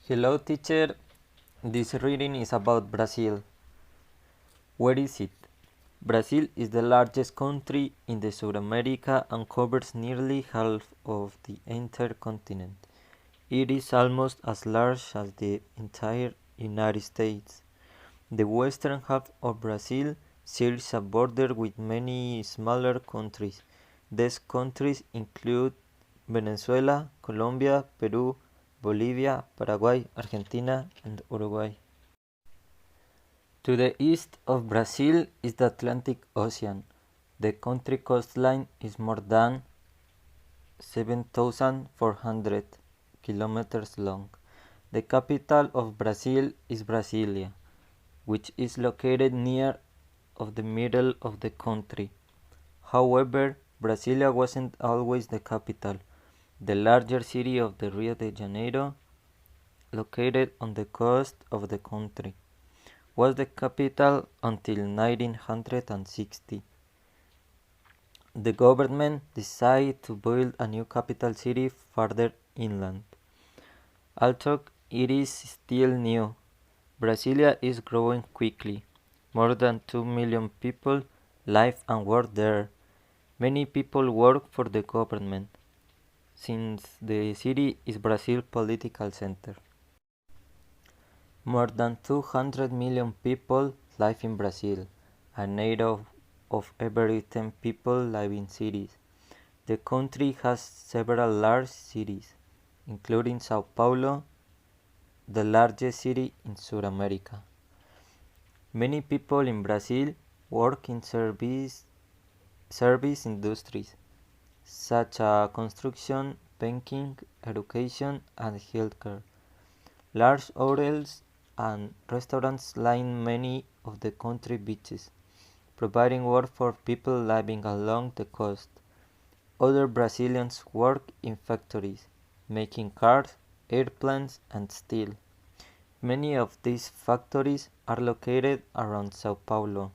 Hello, teacher. This reading is about Brazil. Where is it? Brazil is the largest country in the South America and covers nearly half of the entire continent. It is almost as large as the entire United States. The western half of Brazil shares a border with many smaller countries. These countries include Venezuela, Colombia, Peru, Bolivia, Paraguay, Argentina, and Uruguay. To the east of Brazil is the Atlantic Ocean. The country coastline is more than 7,400 kilometers long. The capital of Brazil is Brasilia, which is located near of the middle of the country. However, Brasilia wasn't always the capital. The larger city of the Rio de Janeiro, located on the coast of the country, was the capital until 1960. The government decided to build a new capital city farther inland. Although it is still new, Brasilia is growing quickly. More than 2 million people live and work there. Many people work for the government, since the city is Brazil's political center. More than 200 million people live in Brazil, and 8 of every 10 people live in cities. The country has several large cities, including Sao Paulo, the largest city in South America. Many people in Brazil work in service industries, such as construction, banking, education, and healthcare. Large hotels and restaurants line many of the country beaches, providing work for people living along the coast. Other Brazilians work in factories, making cars, airplanes, and steel. Many of these factories are located around Sao Paulo.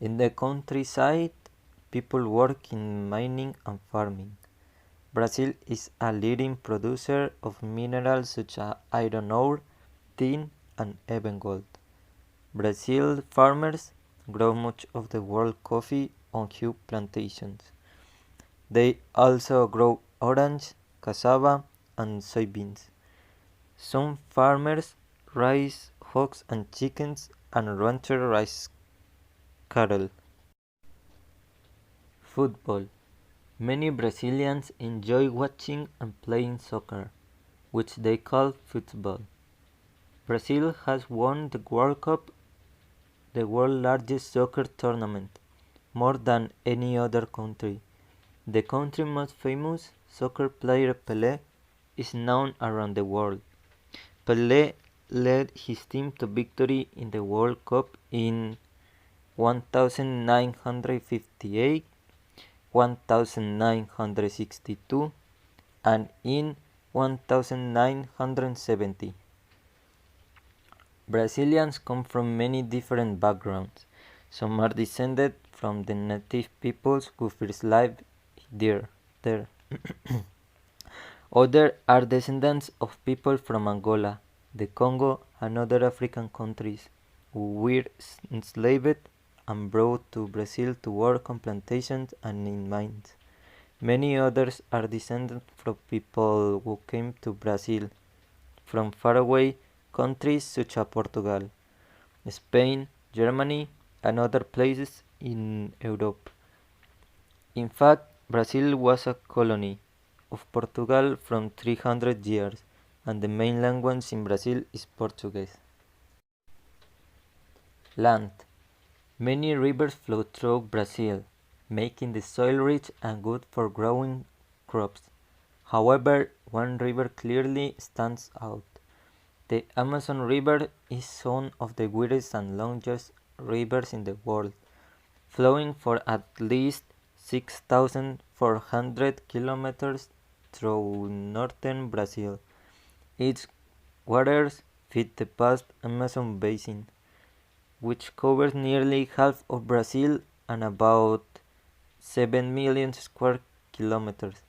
In the countryside, people work in mining and farming. Brazil is a leading producer of minerals such as iron ore, tin, and even gold. Brazil farmers grow much of the world's coffee on huge plantations. They also grow orange, cassava, and soybeans. Some farmers raise hogs and chickens, and ranchers raise cattle. Football. Many Brazilians enjoy watching and playing soccer, which they call football. Brazil has won the World Cup, the world's largest soccer tournament, more than any other country. The country's most famous soccer player, Pelé, is known around the world. Pelé led his team to victory in the World Cup in 1958, 1962, and in 1970. Brazilians come from many different backgrounds. Some are descended from the native peoples who first lived there. Others are descendants of people from Angola, the Congo, and other African countries who were enslaved and brought to Brazil to work on plantations and in mines. Many others are descended from people who came to Brazil from faraway countries such as Portugal, Spain, Germany, and other places in Europe. In fact, Brazil was a colony of Portugal for 300 years, and the main language in Brazil is Portuguese. Land. Many rivers flow through Brazil, making the soil rich and good for growing crops. However, one river clearly stands out. The Amazon River is one of the widest and longest rivers in the world, flowing for at least 6,400 kilometers through northern Brazil. Its waters feed the vast Amazon basin, which covers nearly half of Brazil and about 7 million square kilometers.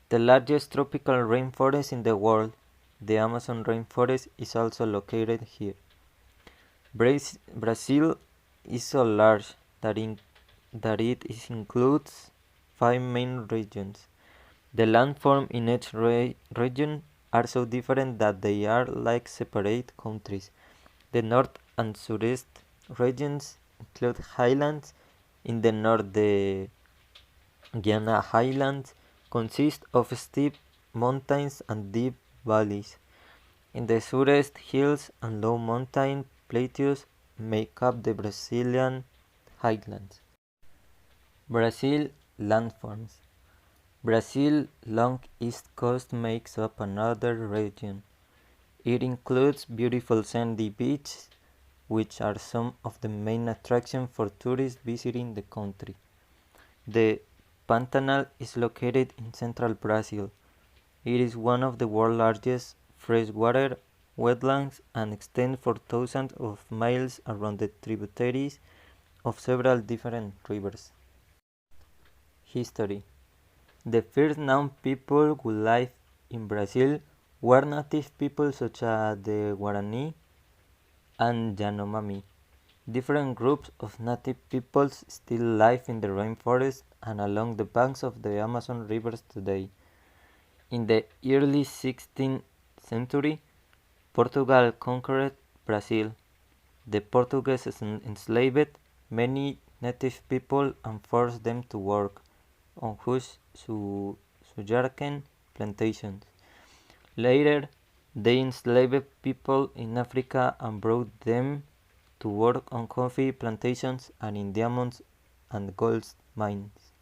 The largest tropical rainforest in the world, The Amazon rainforest is also located here. Brazil is so large that it includes 5 main regions. The landforms in each region are so different that they are like separate countries. The north and southeast regions include highlands. In the north, the Guiana Highlands consist of steep mountains and deep valleys. In the southeast, hills and low mountain plateaus make up the Brazilian highlands. Brazil landforms. Brazil's long east coast makes up another region. It includes beautiful sandy beaches, which are some of the main attractions for tourists visiting the country. The Pantanal is located in central Brazil. It is one of the world's largest freshwater wetlands and extends for thousands of miles around the tributaries of several different rivers. History. The first known people who lived in Brazil were native people such as the Guarani and Yanomami. Different groups of native peoples still live in the rainforest and along the banks of the Amazon rivers today. In the early 16th century, Portugal conquered Brazil. The Portuguese enslaved many native people and forced them to work on sugarcane plantations. Later, they enslaved people in Africa and brought them to work on coffee plantations and in diamonds and gold mines.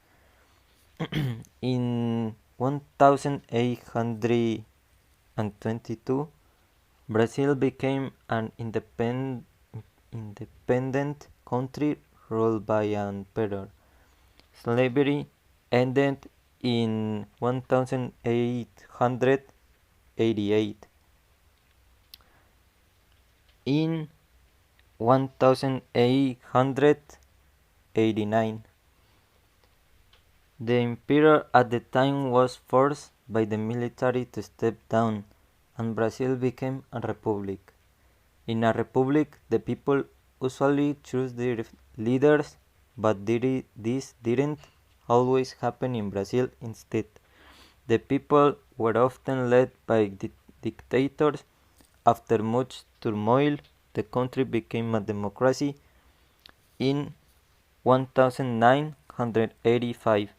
In 1822, Brazil became an independent country ruled by an emperor. Slavery ended in 1888. In 1889, the emperor at the time was forced by the military to step down, and Brazil became a republic. In a republic, the people usually choose their leaders, but this didn't always happen in Brazil. Instead, the people were often led by dictators. After much turmoil, the country became a democracy in 1985.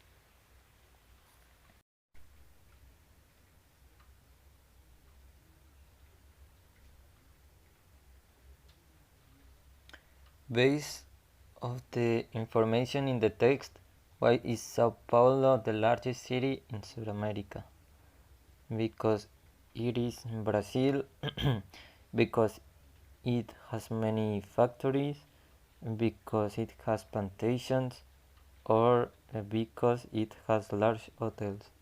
Based on the information in the text, why is Sao Paulo the largest city in South America? Because it is in Brazil, because it has many factories, because it has plantations, or because it has large hotels.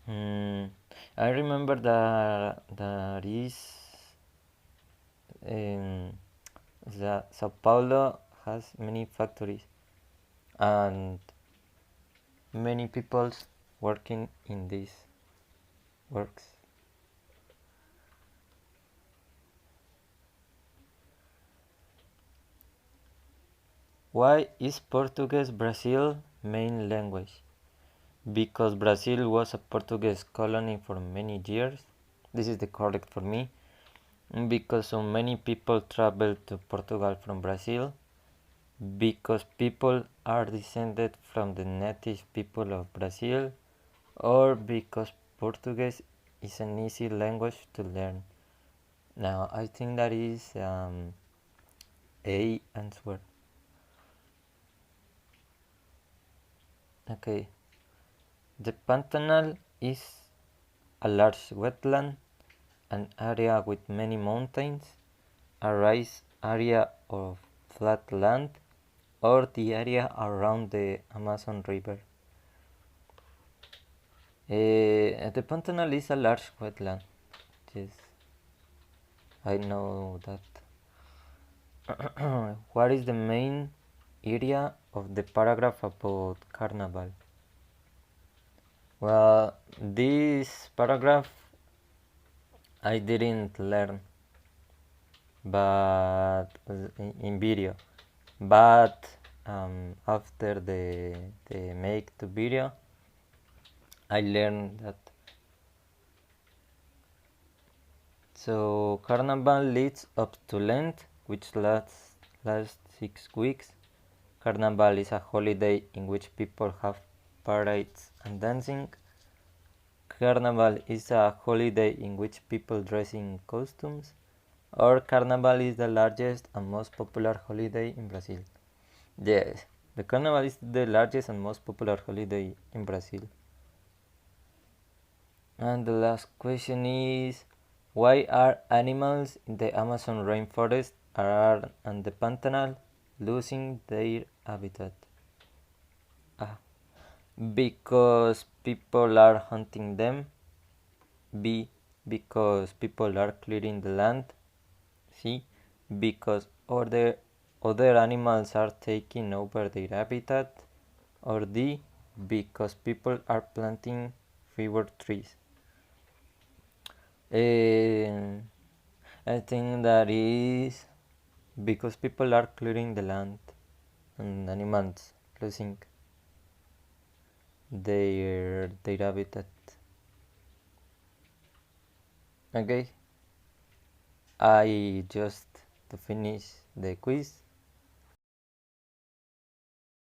I remember that there is that Sao Paulo has many factories and many people working in these works. Why is Portuguese Brazil's main language? Because Brazil was a Portuguese colony for many years. This is the correct for me. Because so many people travel to Portugal from Brazil. Because people are descended from the native people of Brazil, or because Portuguese is an easy language to learn. Now, I think that is A answer. Okay, the Pantanal is a large wetland, an area with many mountains, a raised area of flat land, or the area around the Amazon River. The Pantanal is a large wetland. Yes, I know that. What is the main area of the paragraph about Carnival? Well, this paragraph I didn't learn, but in video. But after the make the video, I learned that. So Carnival leads up to Lent, which lasts 6 weeks. Carnival is a holiday in which people have parades and dancing. Carnival is a holiday in which people dress in costumes. Or Carnival is the largest and most popular holiday in Brazil. Yes, the Carnival is the largest and most popular holiday in Brazil. And the last question is, why are animals in the Amazon rainforest and the Pantanal losing their habitat? A. Because people are hunting them. B. Because people are clearing the land. C. Because other animals are taking over their habitat. Or D. Because people are planting fewer trees. I think that is because people are clearing the land and animals losing their habitat. Okay, I just to finish the quiz.